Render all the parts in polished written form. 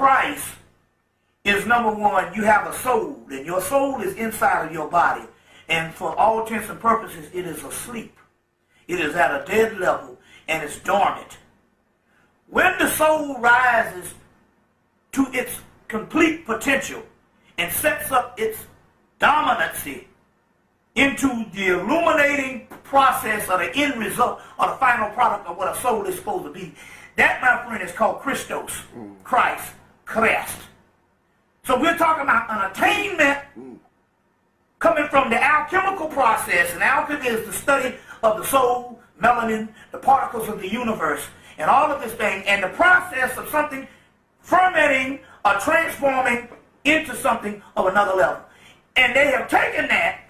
Christ is, number one, you have a soul, and your soul is inside of your body. And for all intents and purposes, it is asleep. It is at a dead level, and it's dormant. When the soul rises to its complete potential and sets up its dominancy into the illuminating process of the end result or the final product of what a soul is supposed to be, that, my friend, is called Christos, Christ, Christ. So we're talking about an attainment coming from the alchemical process, and alchemy is the study of the soul, melanin, the particles of the universe, and all of this thing, and the process of something fermenting or transforming into something of another level. And they have taken that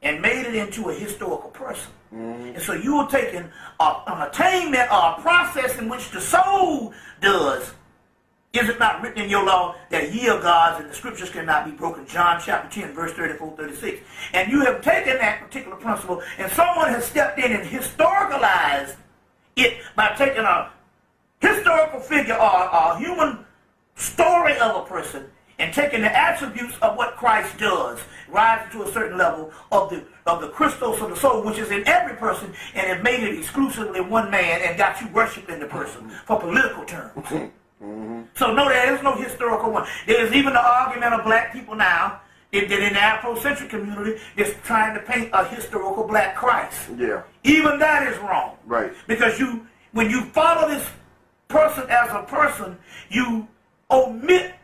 and made it into a historical person. And so you are taking an attainment or a process in which the soul does. Is it not written in your law that ye are gods and the scriptures cannot be broken? John chapter 10, verse 34, 36. And you have taken that particular principle, and someone has stepped in and historicalized it by taking a historical figure or a human story of a person and taking the attributes of what Christ does, rising to a certain level of the Christos of the soul, which is in every person, and have made it exclusively one man and got you worshiping the person for political terms. So no, there is no historical one. There is even the argument of black people now that in the Afrocentric community is trying to paint a historical black Christ. Yeah. Even that is wrong. Right. Because when you follow this person as a person, you omit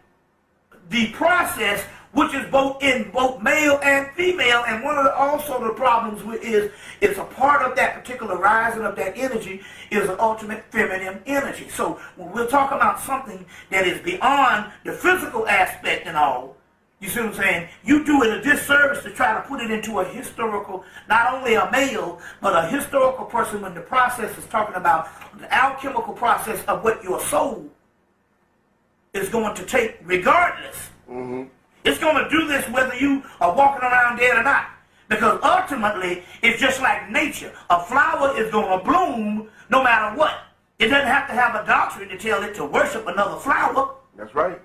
the process, which is in both male and female, and one of the problems is a part of that particular rising of that energy is an ultimate feminine energy. So when we're talking about something that is beyond the physical aspect and all, you see what I'm saying? You do it a disservice to try to put it into a historical, not only a male, but a historical person when the process is talking about the alchemical process of what your soul is going to take regardless. It's going to do this whether you are walking around dead or not. Because ultimately, it's just like nature. A flower is going to bloom no matter what. It doesn't have to have a doctrine to tell it to worship another flower. That's right.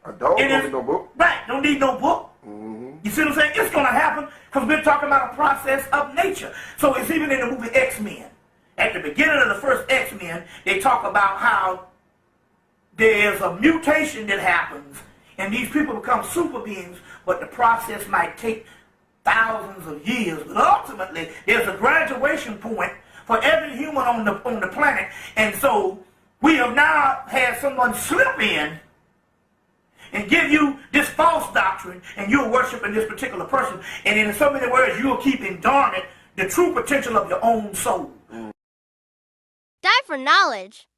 A dog don't need no book. Right, don't need no book. You see what I'm saying? It's going to happen because we're talking about a process of nature. So it's even in the movie X-Men. At the beginning of the first X-Men, they talk about how there's a mutation that happens and these people become super beings, but the process might take thousands of years. But ultimately, there's a graduation point for every human on the planet. And so we have now had someone slip in and give you this false doctrine, and you're worshiping this particular person. And in so many words, you're keeping dormant the true potential of your own soul. Die for knowledge.